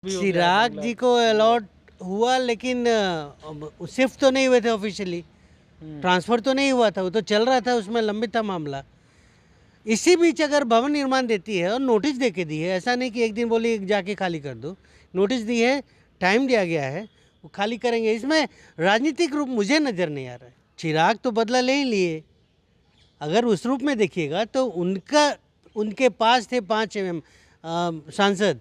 चिराग जी को अलॉट हुआ, लेकिन शिफ्ट तो नहीं हुए थे ऑफिशियली, ट्रांसफर तो नहीं हुआ था, वो तो चल रहा था, उसमें लंबित था मामला। इसी बीच अगर भवन निर्माण देती है और नोटिस दे के दी है, ऐसा नहीं कि एक दिन बोली जाके खाली कर दो, नोटिस दी है, टाइम दिया गया है, वो खाली करेंगे। इसमें राजनीतिक रूप मुझे नज़र नहीं आ रहा है। चिराग तो बदला ले ही लिए, अगर उस रूप में देखिएगा तो उनके पास थे 5 सांसद,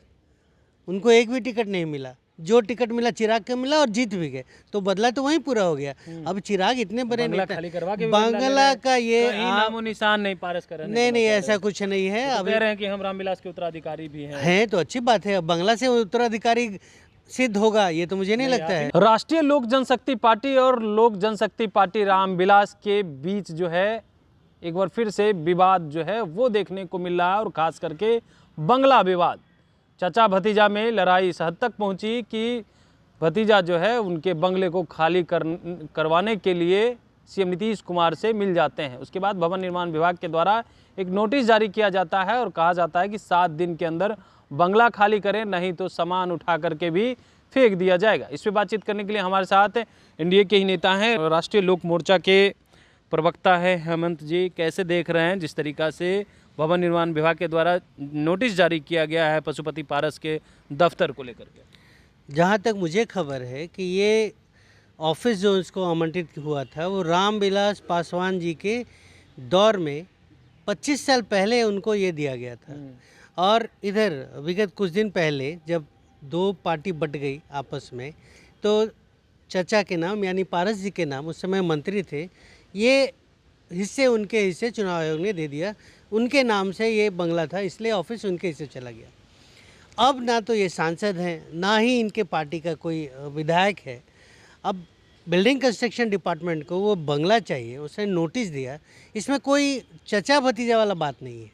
उनको एक भी टिकट नहीं मिला, जो टिकट मिला चिराग का मिला और जीत भी गए, तो बदला तो वहीं पूरा हो गया। अब चिराग इतने बड़े बंगला नेता, खाली करवा के भी बांग्ला का ये नामो निशान नहीं पारस कर रहे हैं। नहीं ऐसा कुछ नहीं है। तो अब कह रहे हैं कि हम रामविलास के उत्तराधिकारी भी हैं तो अच्छी बात है, अब बांग्ला से उत्तराधिकारी सिद्ध होगा, ये तो मुझे नहीं लगता है। राष्ट्रीय लोक जनशक्ति पार्टी और लोक जनशक्ति पार्टी रामविलास के बीच जो है एक बार फिर से विवाद जो है वो देखने को मिल रहा है, और खास करके बंगला विवाद। चाचा भतीजा में लड़ाई इस हद तक पहुंची कि भतीजा जो है उनके बंगले को खाली करवाने के लिए सीएम नीतीश कुमार से मिल जाते हैं। उसके बाद भवन निर्माण विभाग के द्वारा एक नोटिस जारी किया जाता है और कहा जाता है कि 7 दिन के अंदर बंगला खाली करें, नहीं तो सामान उठा करके भी फेंक दिया जाएगा। इस पर बातचीत करने के लिए हमारे साथ एनडीए के ही नेता हैं, राष्ट्रीय लोक मोर्चा के प्रवक्ता है हेमंत जी। कैसे देख रहे हैं जिस तरीका से भवन निर्माण विभाग के द्वारा नोटिस जारी किया गया है पशुपति पारस के दफ्तर को लेकर के? जहाँ तक मुझे खबर है कि ये ऑफिस जो इसको आमंत्रित हुआ था वो रामविलास पासवान जी के दौर में 25 साल पहले उनको ये दिया गया था। और इधर विगत कुछ दिन पहले जब 2 पार्टी बट गई आपस में, तो चचा के नाम यानी पारस जी के नाम, उस समय मंत्री थे, ये हिस्से उनके हिस्से चुनाव आयोग ने दे दिया, उनके नाम से ये बंगला था, इसलिए ऑफिस उनके हिस्से चला गया। अब ना तो ये सांसद हैं, ना ही इनके पार्टी का कोई विधायक है। अब बिल्डिंग कंस्ट्रक्शन डिपार्टमेंट को वो बंगला चाहिए, उसने नोटिस दिया, इसमें कोई चचा भतीजा वाला बात नहीं है।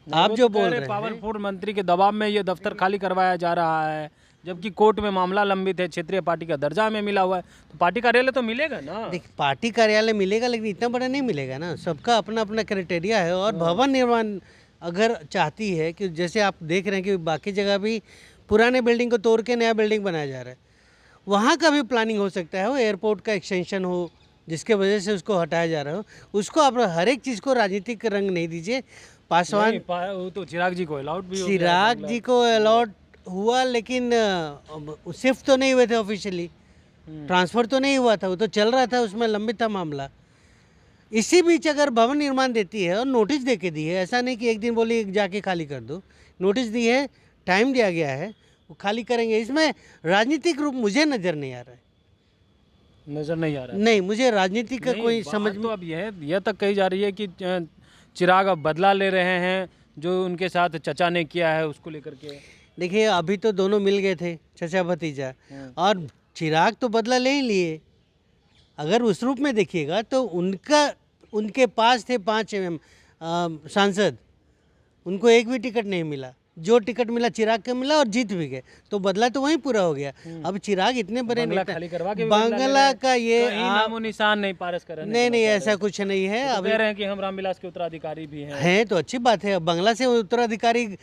आप जो बोल रहे हैं पावरफुल मंत्री के दबाव में ये दफ्तर खाली करवाया जा रहा है, जबकि कोर्ट में मामला लंबित है, क्षेत्रीय पार्टी का दर्जा में मिला हुआ है, तो पार्टी कार्यालय तो मिलेगा ना। देखिए, पार्टी कार्यालय मिलेगा, लेकिन इतना बड़ा नहीं मिलेगा ना, सबका अपना अपना क्राइटेरिया है। और भवन निर्माण अगर चाहती है कि जैसे आप देख रहे हैं कि बाकी जगह भी पुराने बिल्डिंग को तोड़ के नया बिल्डिंग बनाया जा रहा है, वहाँ का भी प्लानिंग हो सकता है, वो एयरपोर्ट का एक्सटेंशन हो जिसके वजह से उसको हटाया जा रहा हो, उसको आप हर एक चीज़ को राजनीतिक रंग नहीं दीजिए। पासवान वो तो चिराग जी को अलॉट भी चिराग जी को अलॉट हुआ, लेकिन शिफ्ट तो नहीं हुए थे ऑफिशियली, ट्रांसफर तो नहीं हुआ था, वो तो चल रहा था, उसमें लंबित था मामला। इसी बीच अगर भवन निर्माण देती है और नोटिस दे के दी है, ऐसा नहीं कि एक दिन बोली जाके खाली कर दो, नोटिस दी है, टाइम दिया गया है, वो खाली करेंगे। इसमें राजनीतिक रूप मुझे नज़र नहीं आ रहा है। नजर नहीं आ रहा है? नहीं, मुझे राजनीति का कोई समझ तो अब यह तक कही जा रही है कि चिराग अब बदला ले रहे हैं जो उनके साथ चचा ने किया है उसको लेकर के। देखिए, अभी तो दोनों मिल गए थे, चचा भतीजा, और चिराग तो बदला ले ही लिए। अगर उस रूप में देखिएगा तो उनके पास थे 5 सांसद, उनको एक भी टिकट नहीं मिला, जो टिकट मिला चिराग का मिला और जीत भी गए, तो बदला तो वहीं पूरा हो गया। अब चिराग इतने बड़े नेता, खाली करवा के बांग्ला का ये नामो निशान नहीं पारस कर रहे हैं। नहीं ऐसा कुछ नहीं है। अब कह रहे हैं कि हम रामविलास के उत्तराधिकारी भी हैं तो अच्छी बात है, बांग्ला से उत्तराधिकारी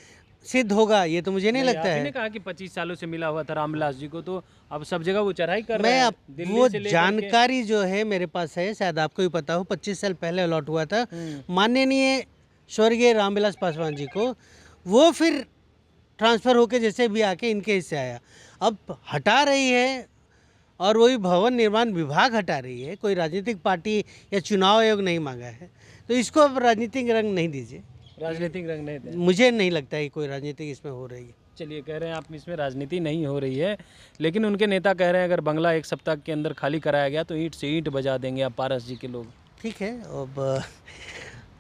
सिद्ध होगा, ये तो मुझे नहीं लगता है। आपने कहा कि 25 सालों से मिला हुआ था रामविलास जी को, तो अब सब जगह वो चढ़ाई कर रहे मैं हैं। वो जानकारी जो है मेरे पास है, शायद आपको भी पता हो, 25 साल पहले अलॉट हुआ था माननीय स्वर्गीय रामविलास पासवान जी को, वो फिर ट्रांसफ़र होके जैसे भी आके इनके हिस्से आया। अब हटा रही है, और वही भवन निर्माण विभाग हटा रही है, कोई राजनीतिक पार्टी या चुनाव आयोग नहीं मांगा है, तो इसको अब राजनीतिक रंग नहीं दीजिए। राजनीतिक रंग नहीं दे, मुझे नहीं लगता है कोई राजनीतिक इसमें हो रही है। चलिए, कह रहे हैं आप इसमें राजनीति नहीं हो रही है, लेकिन उनके नेता कह रहे हैं अगर बंगला 1 सप्ताह के अंदर खाली कराया गया तो ईंट से ईंट बजा देंगे आप पारस जी के लोग। ठीक है, अब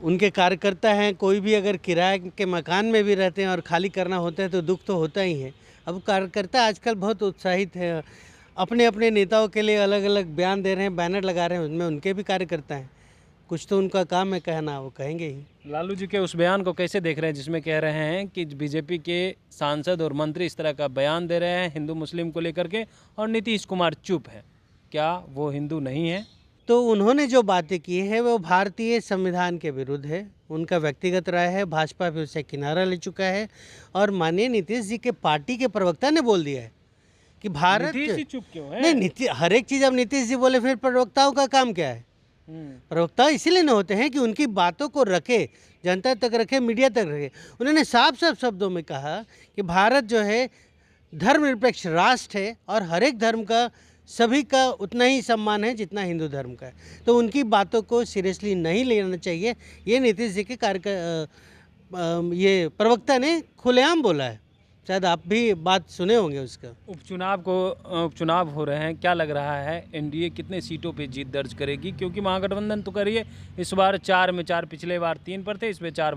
उनके कार्यकर्ता हैं, कोई भी अगर किराए के मकान में भी रहते हैं और खाली करना होता है तो दुख तो होता ही है। अब कार्यकर्ता आजकल बहुत उत्साहित है, अपने अपने नेताओं के लिए अलग अलग बयान दे रहे हैं, बैनर लगा रहे हैं, उनमें उनके भी कार्यकर्ता हैं, कुछ तो उनका काम है कहना, वो कहेंगे ही। लालू जी के उस बयान को कैसे देख रहे हैं जिसमें कह रहे हैं कि बीजेपी के सांसद और मंत्री इस तरह का बयान दे रहे हैं हिंदू मुस्लिम को लेकर के, और नीतीश कुमार चुप है? क्या वो हिंदू नहीं है? तो उन्होंने जो बातें की है वो भारतीय संविधान के विरुद्ध है। उनका व्यक्तिगत राय है, भाजपा भी उससे किनारा ले चुका है और माननीय नीतीश जी के पार्टी के प्रवक्ता ने बोल दिया है कि भारत नीतीश जी चुप क्यों है? नहीं, हर एक चीज़ अब नीतीश जी बोले फिर प्रवक्ताओं का काम क्या है? प्रवक्ता इसीलिए न होते हैं कि उनकी बातों को रखे, जनता तक रखे, मीडिया तक रखे। उन्होंने साफ साफ शब्दों में कहा कि भारत जो है धर्मनिरपेक्ष राष्ट्र है और हर एक धर्म का सभी का उतना ही सम्मान है जितना हिंदू धर्म का है। तो उनकी बातों को सीरियसली नहीं लेना चाहिए, ये नीतीश जी के ये प्रवक्ता ने खुलेआम बोला है। शायद आप भी बात सुने होंगे उसका। उपचुनाव हो रहे हैं, क्या लग रहा है एनडीए कितने सीटों पे जीत दर्ज करेगी? क्योंकि महागठबंधन तो करिए इस बार 4 में 4, पिछले बार 3 पर थे, इसमें 4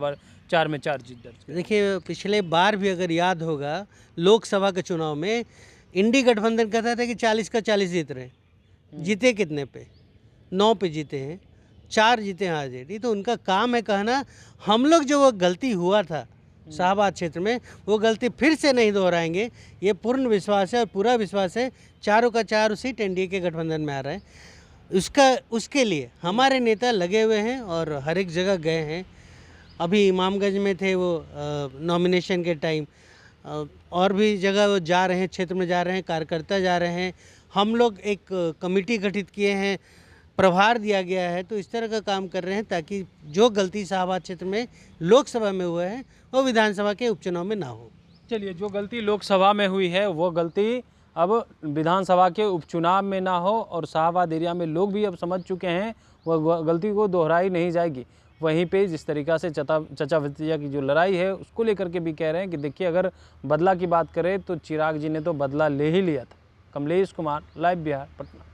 में 4 जीत दर्ज करेगी। देखिए, पिछले बार भी अगर याद होगा लोकसभा के चुनाव में इंडी गठबंधन कहता था कि 40 का 40 जीत रहे, जीते कितने पे? 9 पे जीते हैं, 4 जीते हैं आरजेडी। तो उनका काम है कहना हम लोग जो वो गलती हुआ था शाहबाद क्षेत्र में वो गलती फिर से नहीं दोहराएंगे, ये पूर्ण विश्वास है और पूरा विश्वास है। 4 का 4 सीट एनडीए के गठबंधन में आ रहा है। उसके लिए हमारे नेता लगे हुए हैं और हर एक जगह गए हैं। अभी इमामगंज में थे वो नॉमिनेशन के टाइम, और भी जगह वो जा रहे हैं, क्षेत्र में जा रहे हैं, कार्यकर्ता जा रहे हैं। हम लोग एक कमेटी गठित किए हैं, प्रभार दिया गया है। तो इस तरह का काम कर रहे हैं ताकि जो गलती शाहबाद क्षेत्र में लोकसभा में हुआ है वो विधानसभा के उपचुनाव में ना हो। चलिए, जो गलती लोकसभा में हुई है वो गलती अब विधानसभा के उपचुनाव में ना हो, और शाहबाद एरिया में लोग भी अब समझ चुके हैं वह गलती को दोहराई नहीं जाएगी। वहीं पे जिस तरीक़ा से चचा भतीजा की जो लड़ाई है उसको लेकर के भी कह रहे हैं कि देखिए, अगर बदला की बात करें तो चिराग जी ने तो बदला ले ही लिया था। कमलेश कुमार, लाइव बिहार, पटना।